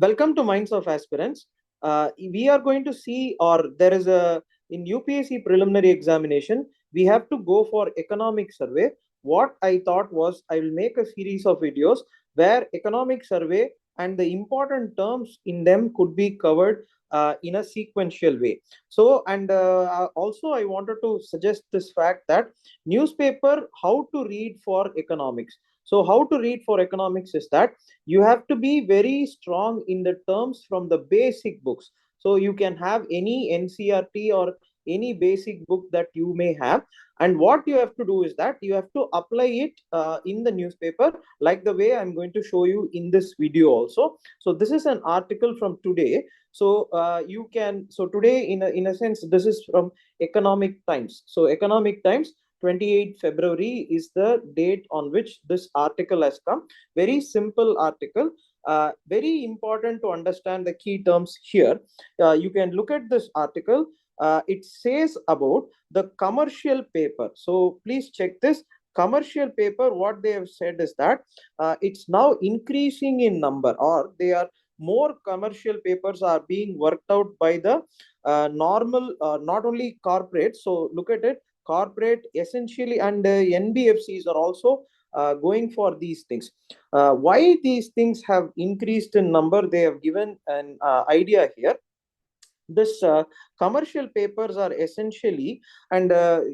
Welcome to Minds of Aspirants. We are going to see, or there is in UPSC preliminary examination, we have to go for economic survey. What I thought was I will make a series of videos where economic survey and the important terms in them could be covered in a sequential way. So, and also I wanted to suggest this fact that newspaper, how to read for economics. So, how to read for economics is that you have to be very strong in the terms from the basic books. So you can have any NCRT or any basic book that you may have, and what you have to do is that you have to apply it in the newspaper, like the way I'm going to show you in this video also. So this is an article from today. So you can, so today in a sense this is from Economic Times. So Economic Times, 28 February is the date on which this article has come. Very simple article. Very important to understand the key terms here. You can look at this article. It says about the commercial paper. So please check this. Commercial paper, what they have said is that it's now increasing in number, or they are more commercial papers are being worked out by the normal, not only corporate. So look at it, corporate essentially, and NBFCs are also going for these things. Why these things have increased in number, they have given an idea here. This commercial papers are essentially, and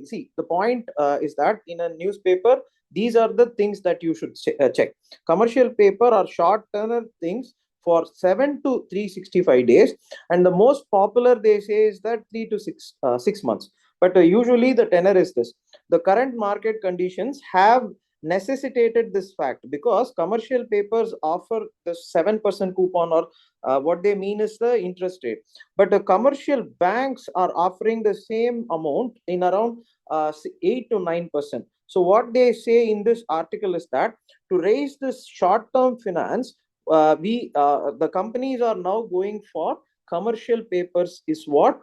see, the point is that in a newspaper, these are the things that you should check. Commercial paper are short tenor things for 7 to 365 days, and the most popular they say is that 3 to 6 months. But usually the tenor is this. The current market conditions have necessitated this fact because commercial papers offer the 7% coupon, or what they mean is the interest rate. But the commercial banks are offering the same amount in around 8 to 9%. So what they say in this article is that to raise this short-term finance, the companies are now going for commercial papers, is what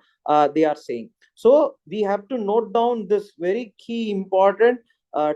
they are saying. So we have to note down this very key important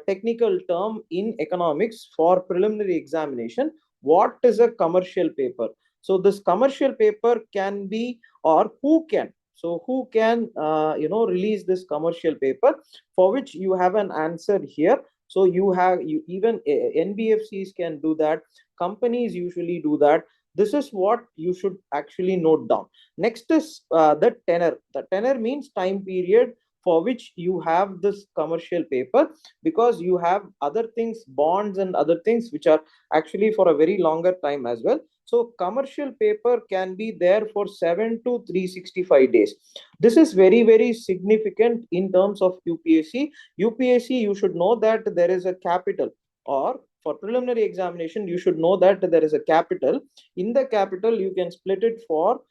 technical term in economics for preliminary examination. What is a commercial paper? So this commercial paper can be, or who can, so who can release this commercial paper, for which you have an answer here. So you have, you even NBFCs can do that, companies usually do that. This is what you should actually note down. Next is the tenor. The tenor means time period for which you have this commercial paper, because you have other things, bonds and other things, which are actually for a very longer time as well. So commercial paper can be there for 7 to 365 days. This is very, very significant in terms of UPSC. UPSC, you should know that there is a capital, or for preliminary examination, you should know that there is a capital. In the capital, you can split it for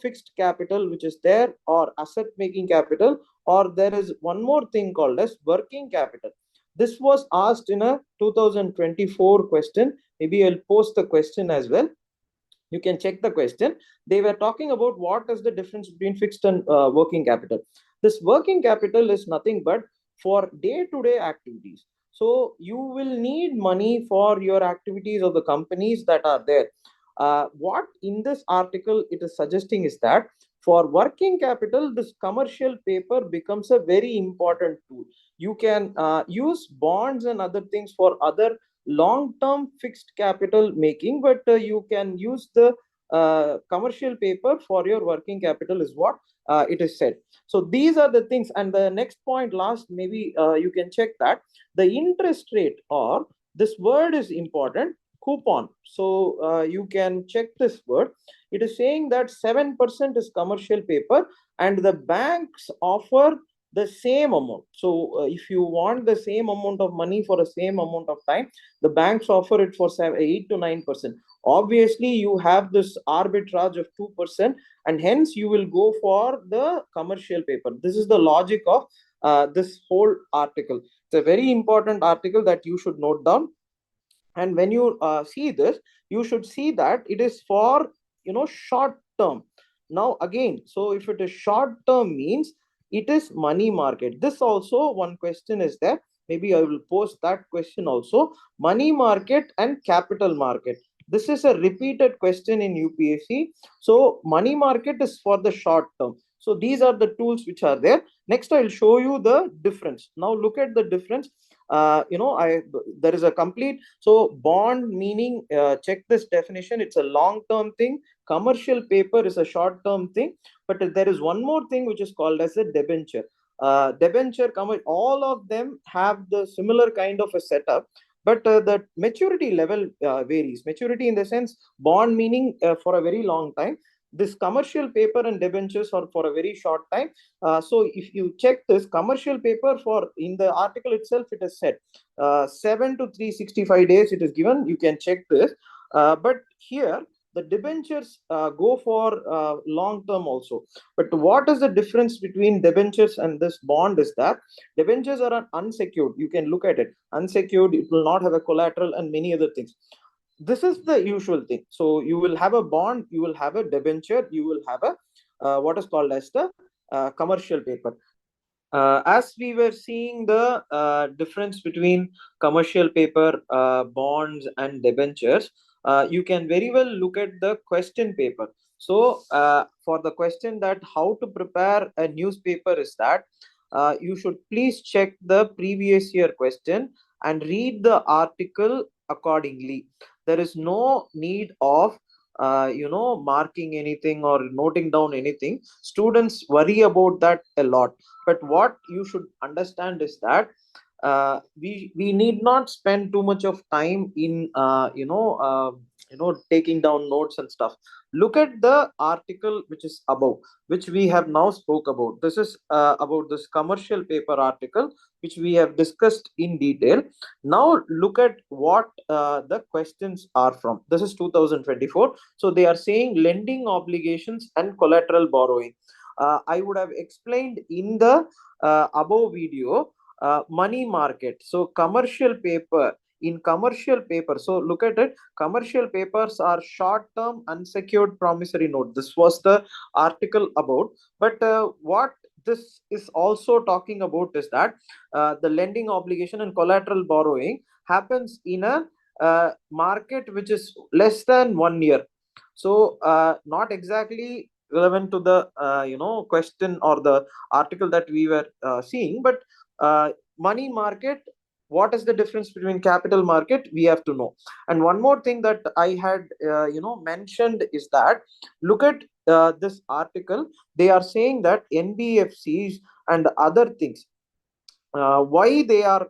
fixed capital, which is there, or asset making capital, or there is one more thing called as working capital. This was asked in a 2024 question. Maybe I'll post the question as well. You can check the question. They were talking about what is the difference between fixed and working capital. This working capital is nothing but for day-to-day activities. So you will need money for your activities of the companies that are there. What in this article it is suggesting is that for working capital, this commercial paper becomes a very important tool. You can use bonds and other things for other long-term fixed capital making, but you can use the commercial paper for your working capital, is what it is said. So these are the things. And the next point, last, maybe you can check that the interest rate, or this word is important, coupon. So you can check this word. It is saying that 7% is commercial paper, and the banks offer the same amount. So if you want the same amount of money for the same amount of time, the banks offer it for 8 to 9%. Obviously, you have this arbitrage of 2%, and hence you will go for the commercial paper. This is the logic of this whole article. It's a very important article that you should note down. And when you see this, you should see that it is for short term. Now again, so if it is short term means it is money market. This also one question is there. Maybe I will post that question also. Money market and capital market. This is a repeated question in UPSC. So money market is for the short term. So these are the tools which are there. Next, I'll show you the difference. Now look at the difference. There is a complete. So bond meaning, check this definition. It's a long term thing. Commercial paper is a short term thing. But there is one more thing which is called as a debenture. Debenture, all of them have the similar kind of a setup, but the maturity level varies. Maturity in the sense, bond meaning for a very long time. This commercial paper and debentures are for a very short time. So if you check this commercial paper, for in the article itself it is said 7 to 365 days it is given. You can check this. But here the debentures go for long term also. But what is the difference between debentures and this bond is that debentures are unsecured. You can look at it. Unsecured, it will not have a collateral and many other things. This is the usual thing. So you will have a bond, you will have a debenture, you will have a what is called as the commercial paper. As we were seeing the difference between commercial paper, bonds, and debentures, you can very well look at the question paper. So, for the question that how to prepare a newspaper is that you should please check the previous year question and read the article accordingly. There is no need of marking anything or noting down anything. Students worry about that a lot, but what you should understand is that we need not spend too much of time in taking down notes and stuff. Look at the article which is above, which we have now spoke about. This is about this commercial paper article which we have discussed in detail. Now look at what the questions are from. This is 2024. So they are saying lending obligations and collateral borrowing. I would have explained in the above video. Money market. So commercial paper. In commercial paper, so look at it. Commercial papers are short term unsecured promissory note. This was the article about. But what this is also talking about is that the lending obligation and collateral borrowing happens in a market which is less than 1 year. So not exactly relevant to the question or the article that we were seeing, but money market, what is the difference between capital market, we have to know. And one more thing that I had mentioned is that look at this article. They are saying that NBFCs and other things, why they are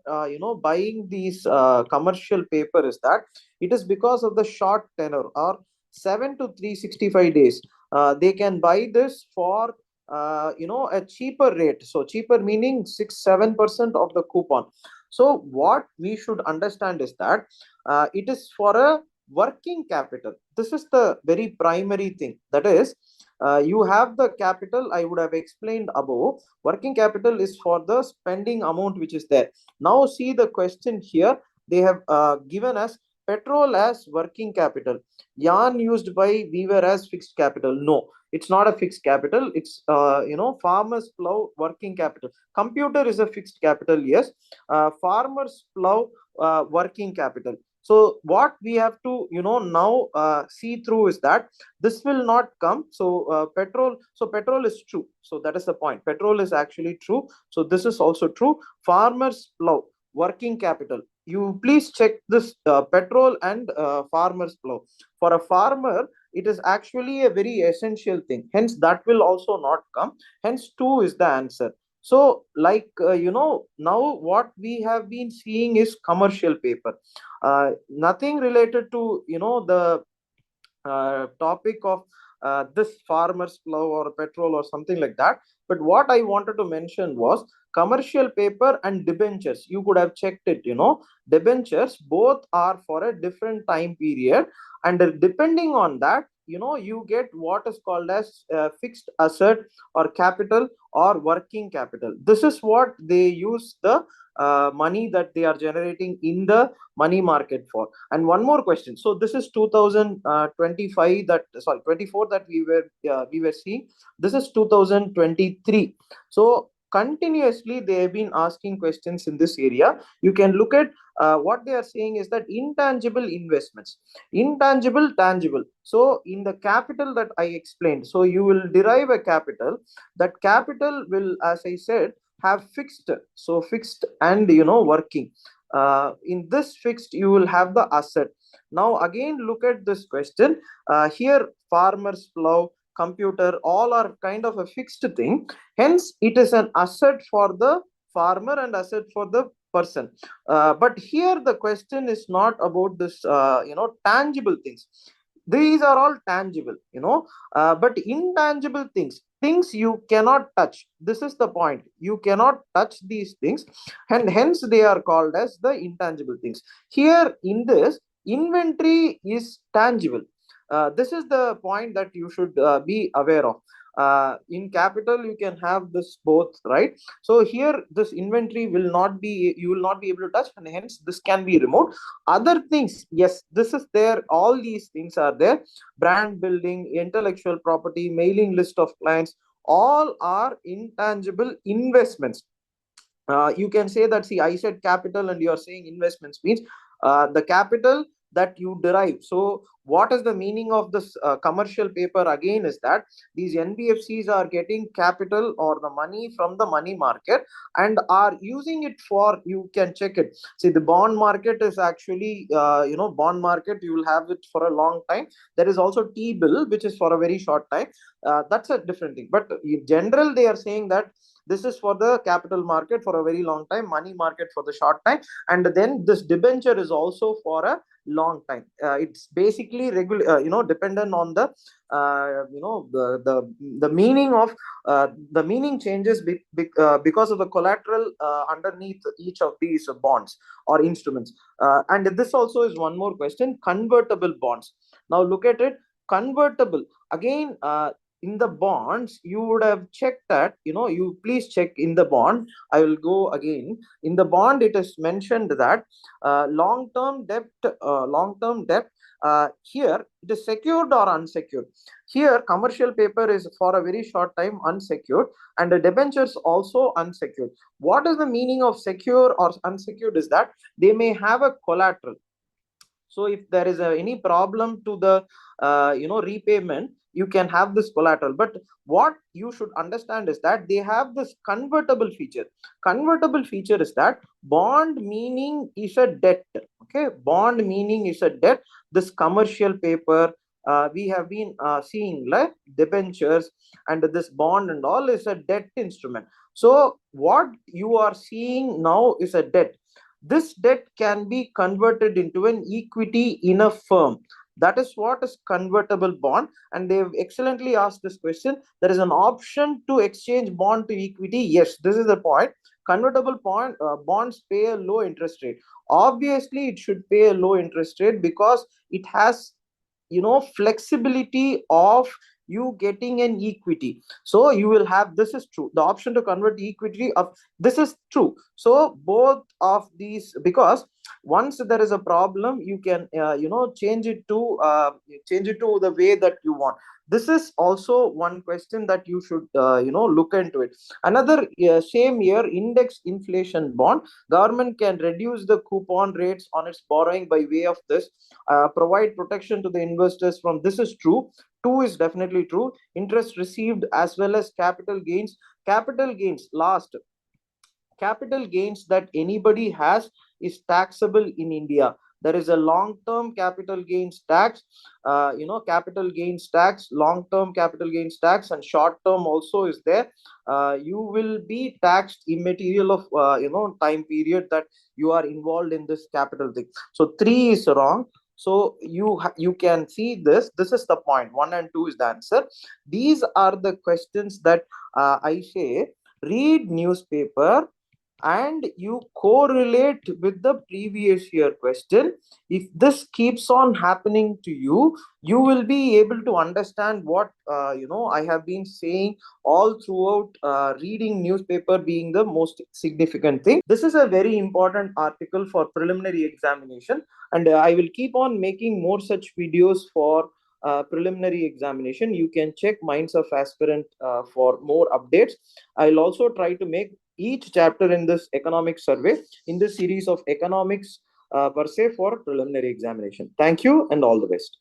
buying these commercial paper is that it is because of the short tenor or 7 to 365 days. They can buy this for a cheaper rate. So cheaper meaning 6-7% of the coupon. So what we should understand is that it is for a working capital. This is the very primary thing. That is, you have the capital. I would have explained above. Working capital is for the spending amount which is there. Now see the question here. They have given us petrol as working capital, yarn used by weaver as fixed capital. No, it's not a fixed capital. It's farmers plow working capital. Computer is a fixed capital, yes. Farmers plow working capital. So what we have to now see through is that this will not come. So petrol is true. So that is the point. Petrol is actually true. So this is also true. Farmers plow working capital. You please check this petrol and farmers plow. For a farmer, it is actually a very essential thing. Hence, that will also not come. Hence, 2 is the answer. So, like, now what we have been seeing is commercial paper. Nothing related to, the topic of this farmer's plow or petrol or something like that. But what I wanted to mention was commercial paper and debentures. You could have checked it. Debentures both are for a different time period, and depending on that, you get what is called as fixed asset or capital or working capital. This is what they use the money that they are generating in the money market for. And one more question. So this is 2025 that, sorry, 24 that we were seeing. This is 2023. So continuously they have been asking questions in this area. You can look at what they are saying is that intangible investments, intangible, tangible. So in the capital that I explained, so you will derive a capital. That capital will, as I said, have fixed, so fixed and working. In this fixed, you will have the asset. Now again, look at this question. Here farmers plow, computer, all are kind of a fixed thing. Hence it is an asset for the farmer and asset for the person. But here the question is not about this tangible things. These are all tangible, but intangible things, things you cannot touch, this is the point. You cannot touch these things, and hence they are called as the intangible things. Here in this, inventory is tangible. This is the point that you should be aware of. In capital you can have this both, right? So here this inventory will not be, you will not be able to touch, and hence this can be removed. Other things, yes, this is there, all these things are there. Brand building, intellectual property, mailing list of clients, all are intangible investments. You can say that, see, I said capital and you are saying investments, means the capital that you derive. So what is the meaning of this commercial paper again is that these NBFCs are getting capital or the money from the money market and are using it for, you can check it. See, the bond market is actually bond market, you will have it for a long time. There is also T-bill, which is for a very short time. That's a different thing, but in general they are saying that this is for the capital market for a very long time, money market for the short time, and then this debenture is also for a long time. It's basically regular, dependent on the the meaning of the meaning changes because of the collateral underneath each of these bonds or instruments. And this also is one more question: convertible bonds. Now look at it. Convertible, again, in the bonds you would have checked that, you please check in the bond. I will go again. In the bond it is mentioned that long term debt, here it is secured or unsecured. Here commercial paper is for a very short time unsecured, and the debentures also unsecured. What is the meaning of secure or unsecured is that they may have a collateral. So if there is any problem to the repayment, you can have this collateral. But what you should understand is that they have this convertible feature. Convertible feature is that bond meaning is a debt. Okay, bond meaning is a debt. This commercial paper, we have been seeing like debentures, and this bond and all is a debt instrument. So what you are seeing now is a debt. This debt can be converted into an equity in a firm. That is what is convertible bond. And they've excellently asked this question. There is an option to exchange bond to equity. Yes, this is the point. Convertible bonds pay a low interest rate. Obviously, it should pay a low interest rate because it has flexibility of you getting an equity. So you will have, this is true, the option to convert equity of, this is true. So both of these, because once there is a problem, you can change it to the way that you want. This is also one question that you should look into it. Another same year index inflation bond, government can reduce the coupon rates on its borrowing by way of this, provide protection to the investors from, this is true. Two is definitely true. Interest received as well as capital gains. Capital gains, last, capital gains that anybody has is taxable in India. There is a long-term capital gains tax, capital gains tax, long-term capital gains tax, and short-term also is there. You will be taxed immaterial of time period that you are involved in this capital thing. So three is wrong. So you can see this. This is the point. 1 and 2 is the answer. These are the questions that I say. Read newspaper and you correlate with the previous year question. If this keeps on happening to you, you will be able to understand what I have been saying all throughout, reading newspaper being the most significant thing. This is a very important article for preliminary examination, and I will keep on making more such videos for preliminary examination. You can check Minds of Aspirant for more updates. I'll also try to make each chapter in this economics survey in the series of economics per se for preliminary examination. Thank you and all the best.